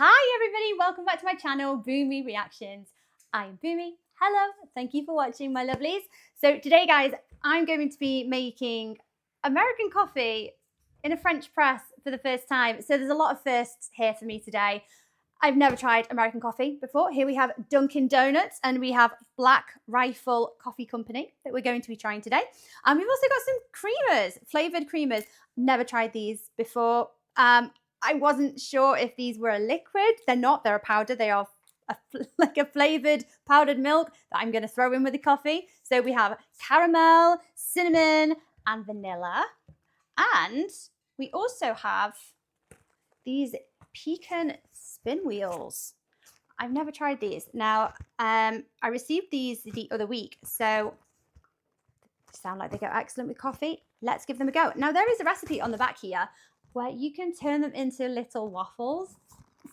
Hi everybody, welcome back to my channel, Boomy Reactions. I'm Boomy. Hello, thank you for watching, my lovelies. So today, guys, I'm going to be making American coffee in a French press for the first time. So there's a lot of firsts here for me today. I've never tried American coffee before. Here we have Dunkin Donuts and we have Black Rifle Coffee Company that we're going to be trying today. And we've also got some creamers, flavored creamers. Never tried these before. I wasn't sure if these were a liquid. They're not, they're a powder. They are like a flavored powdered milk that I'm going to throw in with the coffee. So we have caramel, cinnamon, and vanilla. And we also have these pecan spin wheels. I've never tried these. Now, I received these the other week, so they sound like they go excellent with coffee. Let's give them a go. Now, there is a recipe on the back here where you can turn them into little waffles.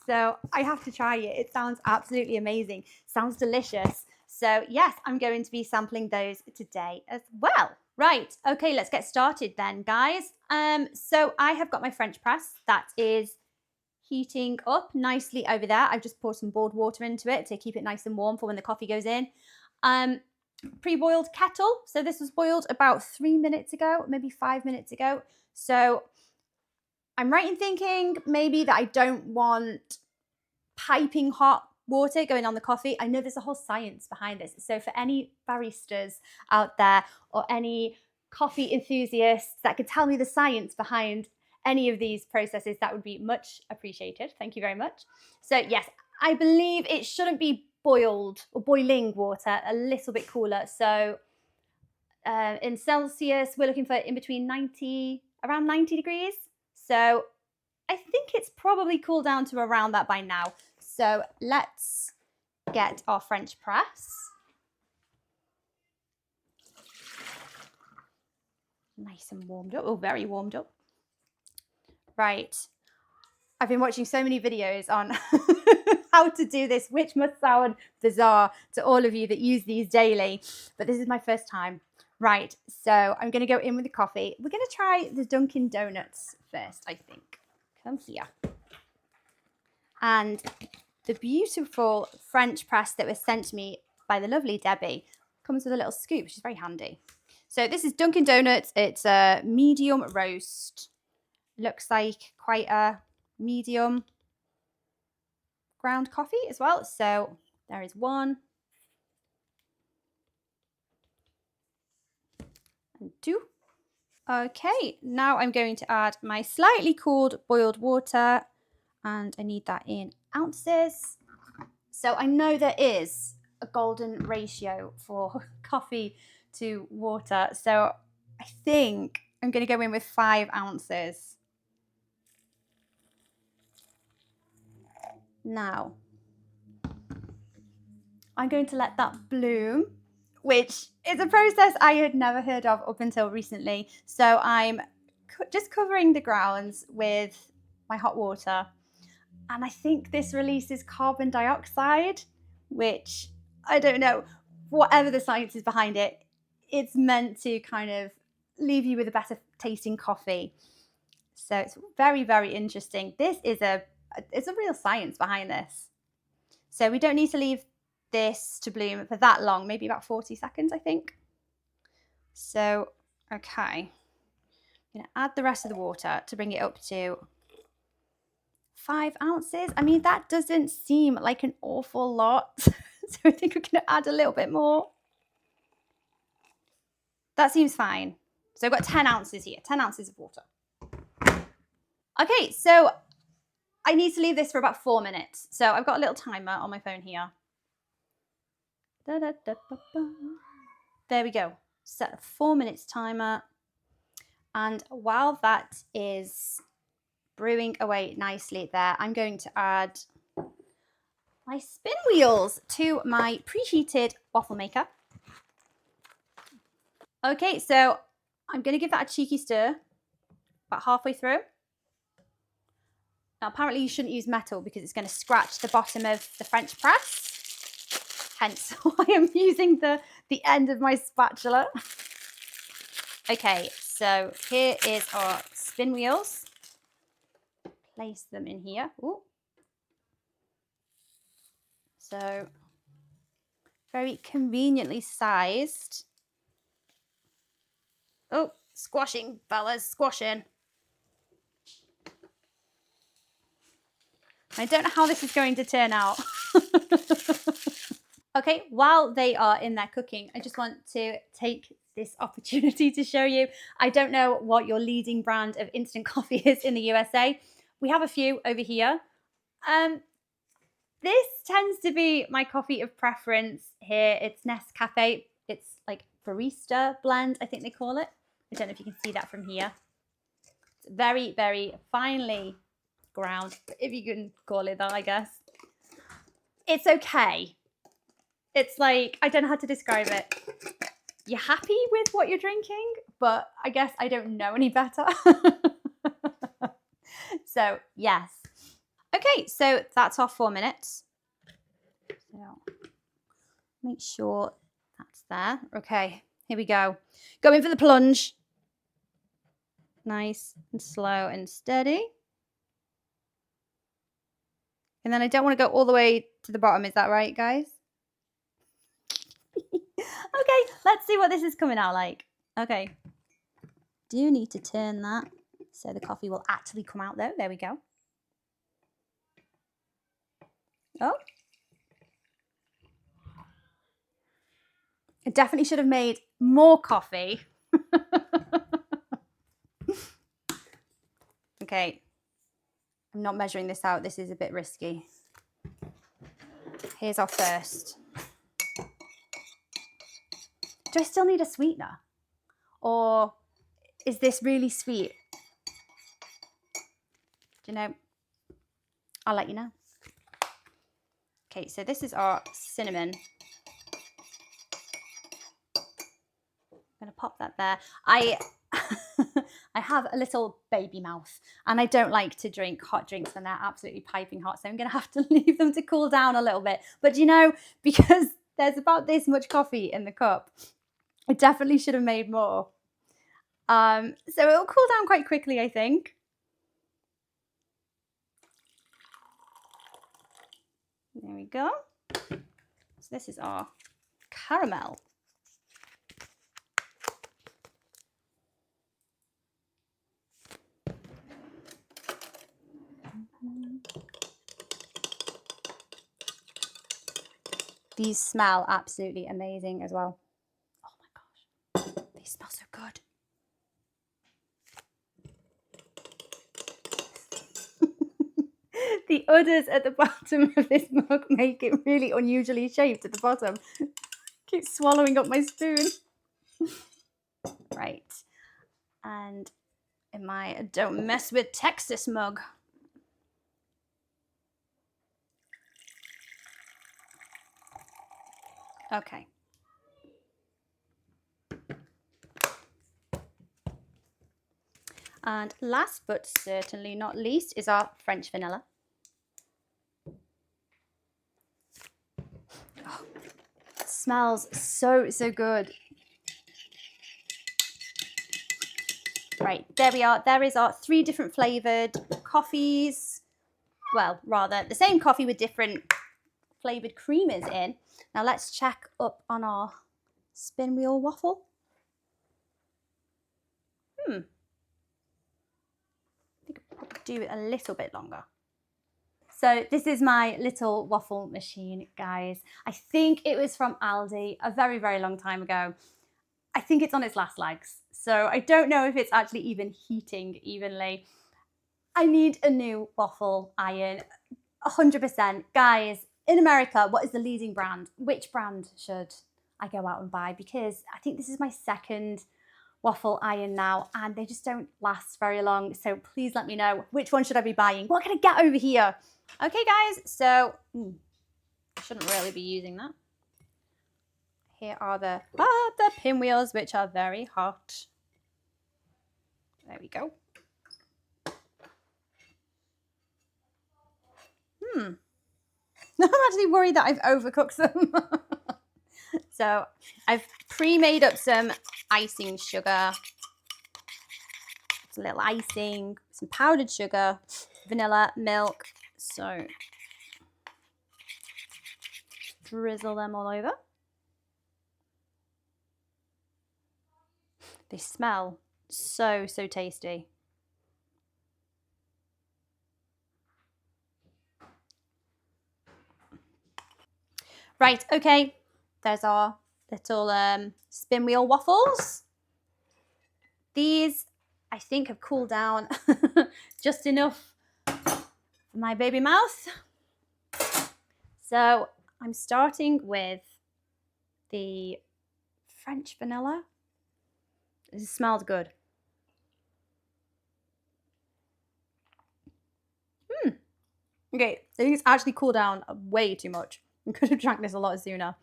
So I have to try it. It sounds absolutely amazing. Sounds delicious. So yes, I'm going to be sampling those today as well. Right, okay, let's get started then, guys. So I have got my French press that is heating up nicely over there. I've just poured some boiled water into it to keep it nice and warm for when the coffee goes in. Pre-boiled kettle. So this was boiled about 3 minutes ago, maybe 5 minutes ago. So I'm right in thinking maybe that I don't want piping hot water going on the coffee. I know there's a whole science behind this. So for any baristas out there or any coffee enthusiasts that could tell me the science behind any of these processes, that would be much appreciated. Thank you very much. So yes, I believe it shouldn't be boiled or boiling water, a little bit cooler. So in Celsius, we're looking for in between around 90 degrees. So I think it's probably cooled down to around that by now. So let's get our French press. Nice and warmed up. Oh, very warmed up. Right. I've been watching so many videos on how to do this, which must sound bizarre to all of you that use these daily, but this is my first time. Right, so I'm going to go in with the coffee. We're going to try the Dunkin Donuts first, I think. Come here. And the beautiful French press that was sent to me by the lovely Debbie comes with a little scoop, which is very handy. So this is Dunkin Donuts. It's a medium roast. Looks like quite a medium ground coffee as well. So there is one. And two. Okay, now I'm going to add my slightly cooled boiled water, and I need that in ounces. So I know there is a golden ratio for coffee to water, so I think I'm going to go in with 5 ounces. Now, I'm going to let that bloom, which is a process I had never heard of up until recently. So I'm just covering the grounds with my hot water. And I think this releases carbon dioxide, which, I don't know, whatever the science is behind it, it's meant to kind of leave you with a better tasting coffee. So it's very, very interesting. It's a real science behind this. So we don't need to leave this to bloom for that long, maybe about 40 seconds, I think. So, okay. I'm going to add the rest of the water to bring it up to 5 ounces. I mean, that doesn't seem like an awful lot. So I think we're going to add a little bit more. That seems fine. So I've got 10 ounces here, 10 ounces of water. Okay, so I need to leave this for about 4 minutes. So I've got a little timer on my phone here. There we go. Set a 4 minutes timer. And while that is brewing away nicely there, I'm going to add my spin wheels to my preheated waffle maker. Okay, so I'm going to give that a cheeky stir about halfway through. Now, apparently you shouldn't use metal because it's going to scratch the bottom of the French press. Hence why I'm using the end of my spatula. Okay, so here is our spin wheels. Place them in here. Ooh. So very conveniently sized. Oh, squashing, fellas, squashing. I don't know how this is going to turn out. Okay, while they are in there cooking, I just want to take this opportunity to show you. I don't know what your leading brand of instant coffee is in the USA. We have a few over here. This tends to be my coffee of preference here. It's Nescafe. It's like barista blend, I think they call it. I don't know if you can see that from here. It's very, very finely ground, if you can call it that, I guess. It's okay. It's like, I don't know how to describe it. You're happy with what you're drinking, but I guess I don't know any better. So, yes. Okay, so that's our 4 minutes. So, make sure that's there. Okay, here we go. Go in for the plunge. Nice and slow and steady. And then I don't want to go all the way to the bottom. Is that right, guys? Okay, let's see what this is coming out like. Okay. Do need to turn that so the coffee will actually come out though. There we go. Oh. I definitely should have made more coffee. Okay. I'm not measuring this out. This is a bit risky. Here's our first. Do I still need a sweetener? Or is this really sweet? Do you know? I'll let you know. Okay, so this is our cinnamon. I'm going to pop that there. I have a little baby mouth and I don't like to drink hot drinks when they're absolutely piping hot. So I'm going to have to leave them to cool down a little bit. But you know, because there's about this much coffee in the cup, I definitely should have made more. So it'll cool down quite quickly, I think. There we go. So this is our caramel. These smell absolutely amazing as well. Oh my gosh, they smell so good. The udders at the bottom of this mug make it really unusually shaped at the bottom. Keep swallowing up my spoon. Right. And in my don't mess with Texas mug. Okay. And last but certainly not least is our French vanilla. Oh, it smells so good. Right, there we are. There is our 3 different flavoured coffees. Well, rather the same coffee with different flavoured creamers in. Now let's check up on our spin wheel waffle. I think I'll probably do it a little bit longer. So this is my little waffle machine, guys. I think it was from Aldi a very, very long time ago. I think it's on its last legs. So I don't know if it's actually even heating evenly. I need a new waffle iron, 100%. Guys, in America, what is the leading brand? Which brand should I go out and buy? Because I think this is my second waffle iron now and they just don't last very long. So please let me know, which one should I be buying? What can I get over here? Okay, guys, so I shouldn't really be using that. Here are the pinwheels, which are very hot. There we go. I'm actually worried that I've overcooked them. So I've pre-made up some icing sugar. It's a little icing, some powdered sugar, vanilla, milk. So drizzle them all over. They smell so tasty. Right, okay, there's our little spin wheel waffles. These, I think, have cooled down just enough for my baby mouth. So I'm starting with the French vanilla. This smells good. Okay, I think it's actually cooled down way too much. I could have drank this a lot sooner.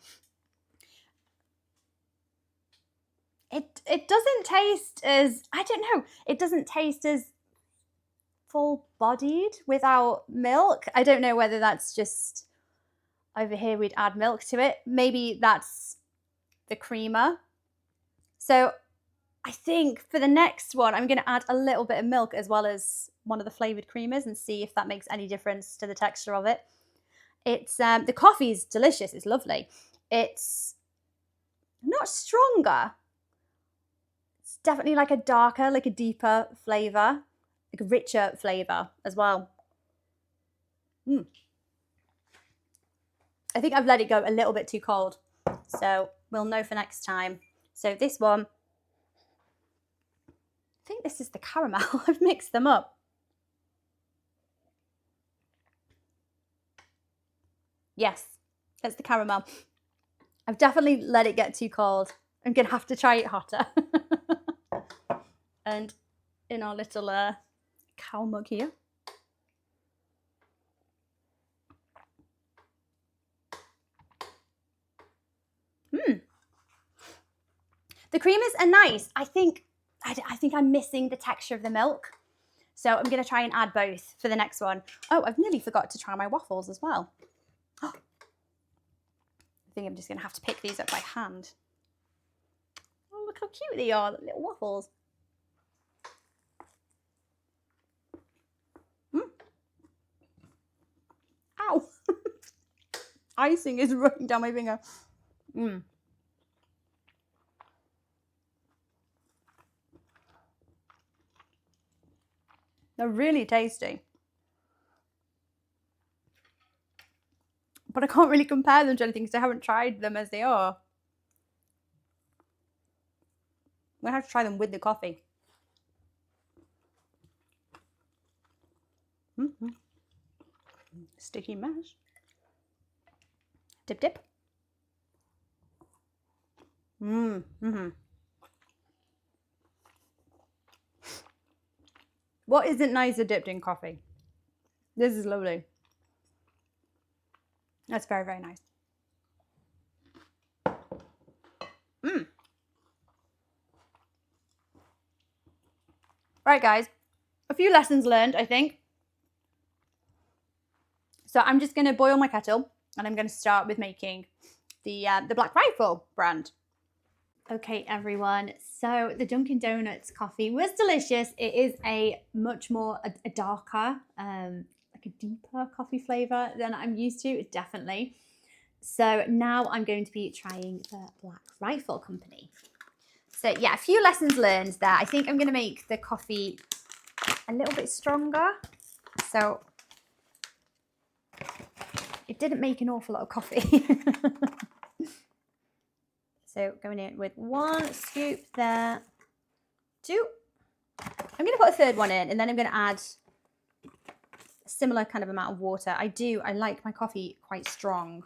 It doesn't taste as, I don't know, it doesn't taste as full-bodied without milk. I don't know whether that's just, over here we'd add milk to it. Maybe that's the creamer. So I think for the next one, I'm going to add a little bit of milk as well as one of the flavoured creamers and see if that makes any difference to the texture of it. It's the coffee is delicious. It's lovely. It's not stronger. It's definitely like a darker, like a deeper flavour, like a richer flavour as well. I think I've let it go a little bit too cold, so we'll know for next time. So this one, I think this is the caramel. I've mixed them up. Yes, it's the caramel. I've definitely let it get too cold. I'm going to have to try it hotter. And in our little cow mug here. The creamers are nice. I think I'm missing the texture of the milk. So I'm going to try and add both for the next one. Oh, I've nearly forgot to try my waffles as well. I think I'm just going to have to pick these up by hand. Oh, look how cute they are, the little waffles. Ow! Icing is running down my finger. They're really tasty. But I can't really compare them to anything because I haven't tried them as they are. I'm going to have to try them with the coffee. Sticky mash. Dip, dip. What isn't nicer dipped in coffee? This is lovely. That's very, very nice. Right, guys, a few lessons learned, I think. So I'm just going to boil my kettle and I'm going to start with making the Black Rifle brand. Okay, everyone, so the Dunkin' Donuts coffee was delicious. It is a much more, a darker, like a deeper coffee flavour than I'm used to, definitely. So now I'm going to be trying the Black Rifle Company. So yeah, a few lessons learned there. I think I'm going to make the coffee a little bit stronger. So it didn't make an awful lot of coffee. So going in with 1 scoop there, 2. I'm going to put a third one in and then I'm going to add a similar kind of amount of water. I like my coffee quite strong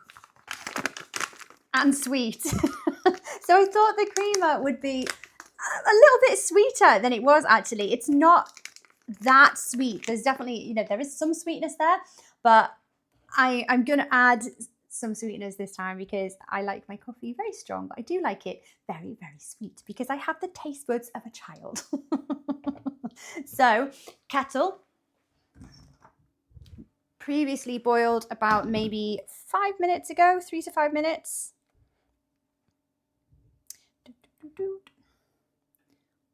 and sweet. So I thought the creamer would be a little bit sweeter than it was actually. It's not that sweet. There's definitely, there is some sweetness there, but I'm going to add some sweeteners this time because I like my coffee very strong. I do like it very, very sweet because I have the taste buds of a child. So, kettle. Previously boiled about maybe 5 minutes ago, 3 to 5 minutes.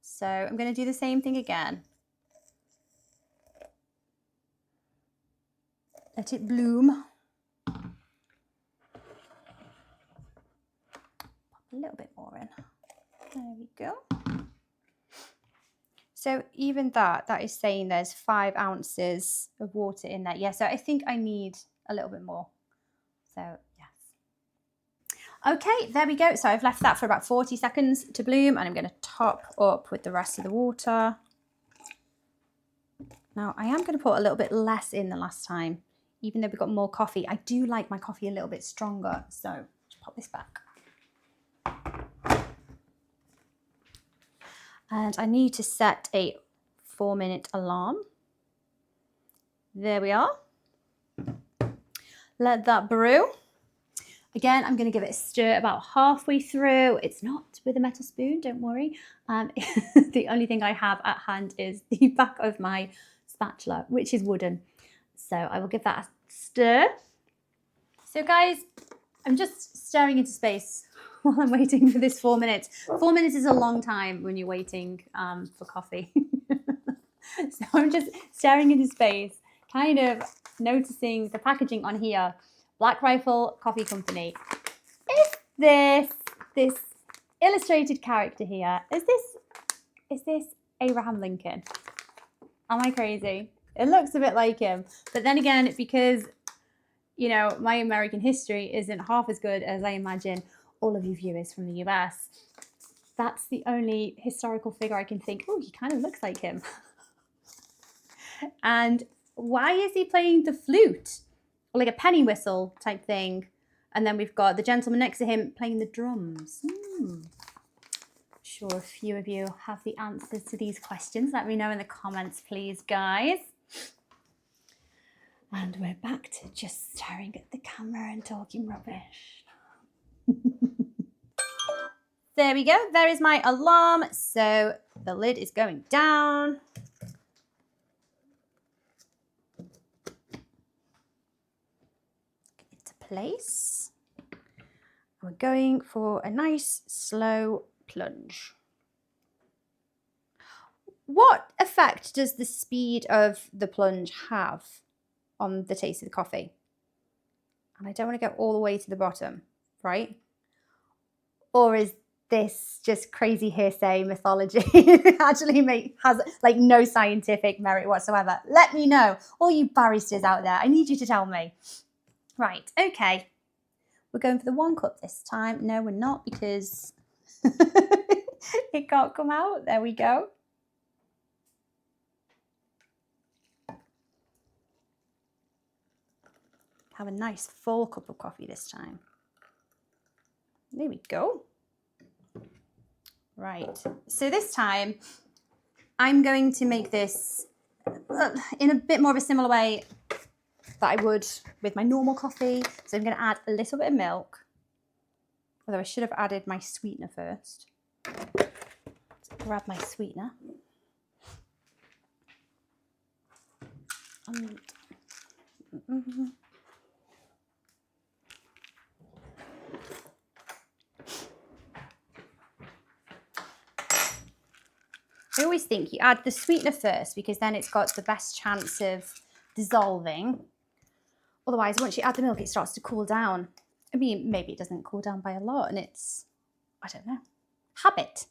So I'm going to do the same thing again. Let it bloom. a little bit more in. There we go. So even that is saying there's 5 ounces of water in there. Yeah, so I think I need a little bit more. So yes. Okay, there we go. So I've left that for about 40 seconds to bloom, and I'm going to top up with the rest of the water. Now I am going to put a little bit less in than last time, even though we've got more coffee. I do like my coffee a little bit stronger, so just pop this back. And I need to set a 4-minute alarm. There we are. Let that brew. Again, I'm going to give it a stir about halfway through. It's not with a metal spoon, don't worry. The only thing I have at hand is the back of my spatula, which is wooden. So I will give that a stir. So guys, I'm just staring into space while I'm waiting for this 4 minutes. 4 minutes is a long time when you're waiting for coffee. So I'm just staring into space, kind of noticing the packaging on here. Black Rifle Coffee Company. Is this illustrated character here? Is this Abraham Lincoln? Am I crazy? It looks a bit like him. But then again, because, you know, my American history isn't half as good as I imagine all of you viewers from the US. That's the only historical figure I can think, oh, he kind of looks like him. And why is he playing the flute? Or like a penny whistle type thing. And then we've got the gentleman next to him playing the drums. I'm sure a few of you have the answers to these questions. Let me know in the comments, please, guys. And we're back to just staring at the camera and talking rubbish. There we go. There is my alarm. So the lid is going down. Into place. We're going for a nice slow plunge. What effect does the speed of the plunge have on the taste of the coffee? And I don't want to go all the way to the bottom, right? Or is this just crazy hearsay mythology? It actually has like no scientific merit whatsoever. Let me know. All you baristas out there, I need you to tell me. Right, okay. We're going for the 1 cup this time. No, we're not, because it can't come out. There we go. Have a nice full cup of coffee this time. There we go. Right, so this time I'm going to make this in a bit more of a similar way that I would with my normal coffee. So I'm going to add a little bit of milk, although I should have added my sweetener first. Let's grab my sweetener. I always think you add the sweetener first because then it's got the best chance of dissolving. Otherwise, once you add the milk, it starts to cool down. I mean, maybe it doesn't cool down by a lot and it's, I don't know, habit.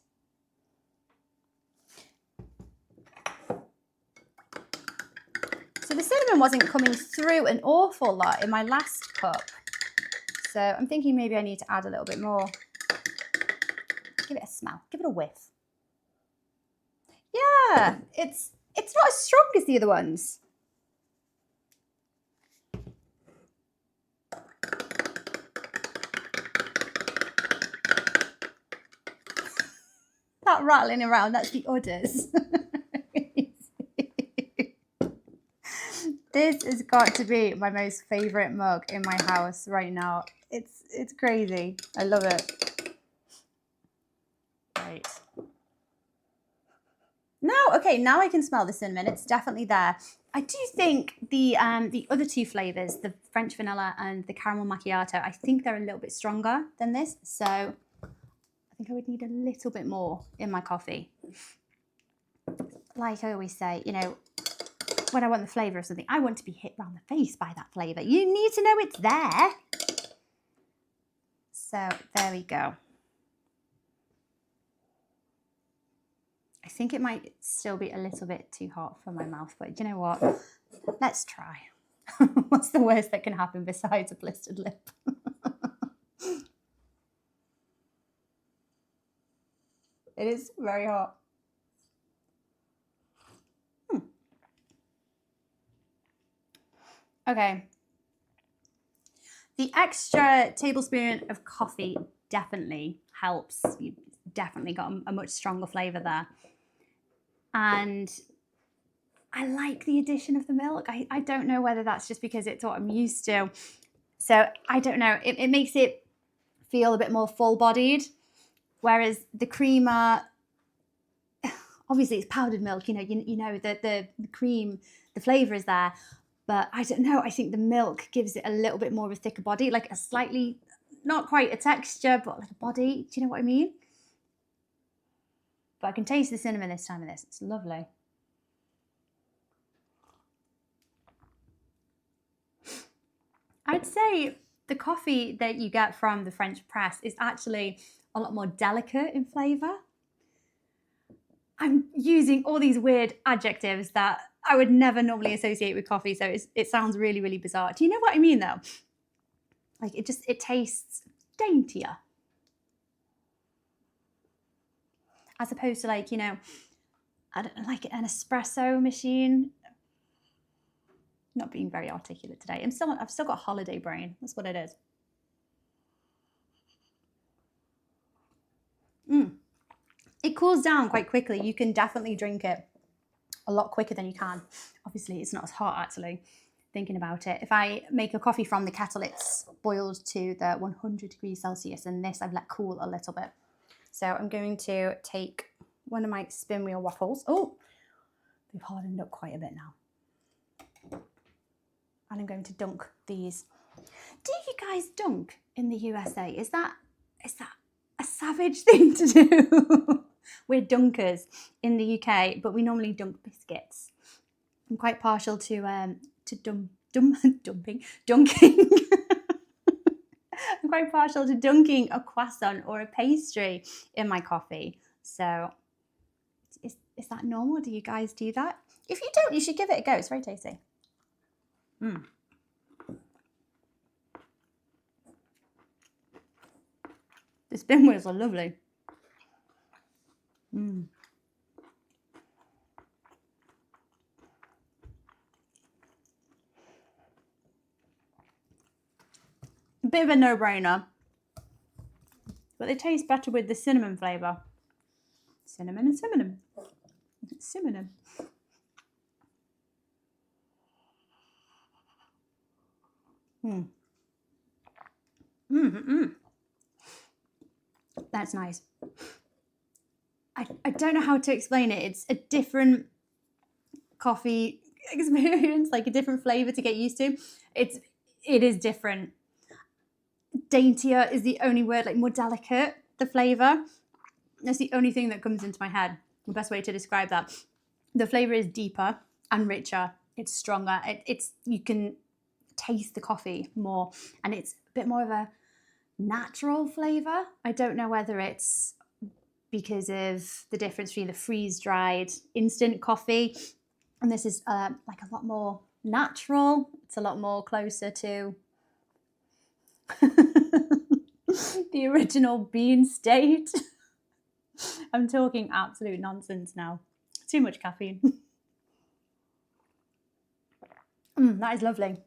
So the cinnamon wasn't coming through an awful lot in my last cup. So I'm thinking maybe I need to add a little bit more. Give it a smell, give it a whiff. Yeah, it's not as strong as the other ones. That rattling around, that's the udders. This has got to be my most favourite mug in my house right now. It's crazy. I love it. Right. Now I can smell the cinnamon. It's definitely there. I do think the other 2 flavours, the French vanilla and the caramel macchiato, I think they're a little bit stronger than this. So I think I would need a little bit more in my coffee. Like I always say, you know, when I want the flavour of something, I want to be hit round the face by that flavour. You need to know it's there. So there we go. I think it might still be a little bit too hot for my mouth, but you know what? Let's be a little bit too hot for my mouth, but you know what? Let's try. What's the worst that can happen besides a blistered lip? It is very hot. Okay. The extra tablespoon of coffee definitely helps. You've definitely got a much stronger flavour there. And I like the addition of the milk. I don't know whether that's just because it's what I'm used to. So I don't know. It makes it feel a bit more full-bodied. Whereas the creamer, obviously it's powdered milk, you know the cream, the flavour is there. But I don't know, I think the milk gives it a little bit more of a thicker body, like a slightly, not quite a texture, but like a body. Do you know what I mean? But I can taste the cinnamon this time of this. It's lovely. I'd say the coffee that you get from the French press is actually a lot more delicate in flavour. I'm using all these weird adjectives that I would never normally associate with coffee, so it sounds really, really bizarre. Do you know what I mean though? Like it tastes daintier. As opposed to like, I don't know, like an espresso machine. Not being very articulate today. I've still got holiday brain. That's what it is. It cools down quite quickly. You can definitely drink it a lot quicker than you can. Obviously, it's not as hot actually, thinking about it. If I make a coffee from the kettle, it's boiled to the 100 degrees Celsius, and this I've let cool a little bit. So I'm going to take one of my spin wheel waffles. Oh, they've hardened up quite a bit now. And I'm going to dunk these. Do you guys dunk in the USA? Is that a savage thing to do? We're dunkers in the UK, but we normally dunk biscuits. I'm quite partial to dunking. I'm quite partial to dunking a croissant or a pastry in my coffee. So is that normal? Do you guys do that? If you don't, you should give it a go. It's very tasty. The spin wheels are lovely. A bit of a no-brainer, but they taste better with the cinnamon flavour. Cinnamon and cinnamon. Cinnamon. That's nice. I don't know how to explain it. It's a different coffee experience, like a different flavour to get used to. It is different. Daintier is the only word, like more delicate, the flavour. That's the only thing that comes into my head. The best way to describe that. The flavour is deeper and richer. It's stronger. You can taste the coffee more, and it's a bit more of a natural flavour. I don't know whether it's because of the difference between the freeze-dried instant coffee, and this is like a lot more natural. It's a lot more closer to the original bean state. I'm talking absolute nonsense now. Too much caffeine. That is lovely.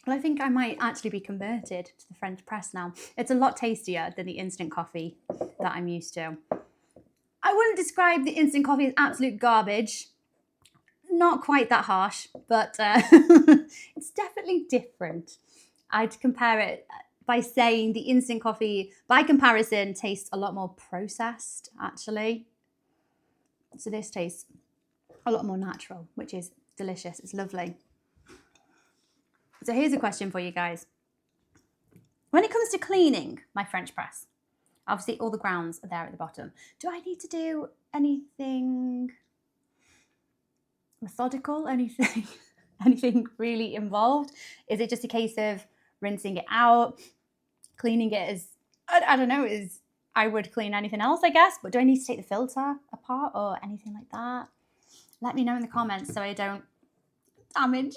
Well, I think I might actually be converted to the French press now. It's a lot tastier than the instant coffee that I'm used to. I wouldn't describe the instant coffee as absolute garbage. Not quite that harsh, but it's definitely different. I'd compare it by saying the instant coffee, by comparison, tastes a lot more processed, actually. So this tastes a lot more natural, which is delicious. It's lovely. So here's a question for you guys. When it comes to cleaning my French press, obviously all the grounds are there at the bottom. Do I need to do anything methodical? Anything really involved? Is it just a case of rinsing it out, cleaning it as, I don't know, as I would clean anything else, I guess. But do I need to take the filter apart or anything like that? Let me know in the comments so I don't damage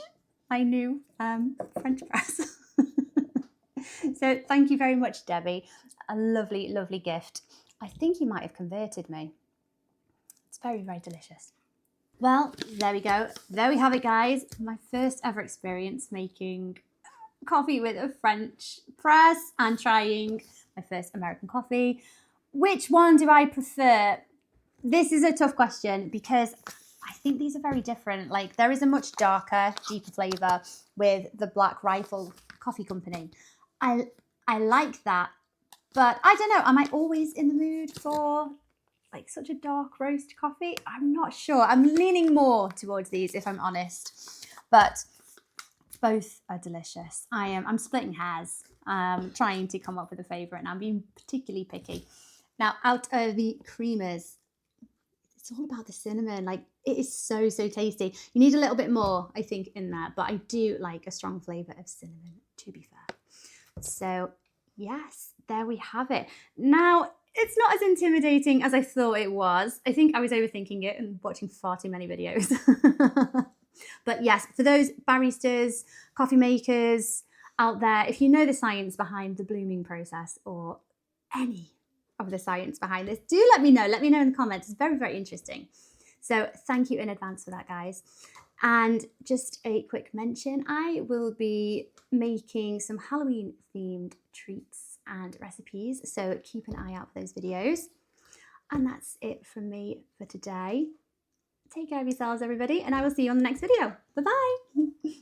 my new French press. So thank you very much, Debbie. A lovely, lovely gift. I think you might have converted me. It's very, very delicious. Well, there we go. There we have it, guys. My first ever experience making coffee with a French press and trying my first American coffee. Which one do I prefer? This is a tough question because I think these are very different. Like, there is a much darker, deeper flavour with the Black Rifle Coffee Company. I like that, but I don't know. Am I always in the mood for like such a dark roast coffee? I'm not sure. I'm leaning more towards these, if I'm honest. But both are delicious. I'm splitting hairs, trying to come up with a favourite, and I'm being particularly picky. Now, out of the creamers, it's all about the cinnamon. Like, it is so, so tasty. You need a little bit more, I think, in there, but I do like a strong flavour of cinnamon, to be fair. So, yes, there we have it. Now, it's not as intimidating as I thought it was. I think I was overthinking it and watching far too many videos. But yes, for those baristas, coffee makers out there, if you know the science behind the blooming process or any of the science behind this, do let me know. Let me know in the comments. It's very, very interesting. So thank you in advance for that, guys. And just a quick mention, I will be making some Halloween themed treats and recipes, so keep an eye out for those videos. And that's it from me for today. Take care of yourselves, everybody, and I will see you on the next video. Bye-bye.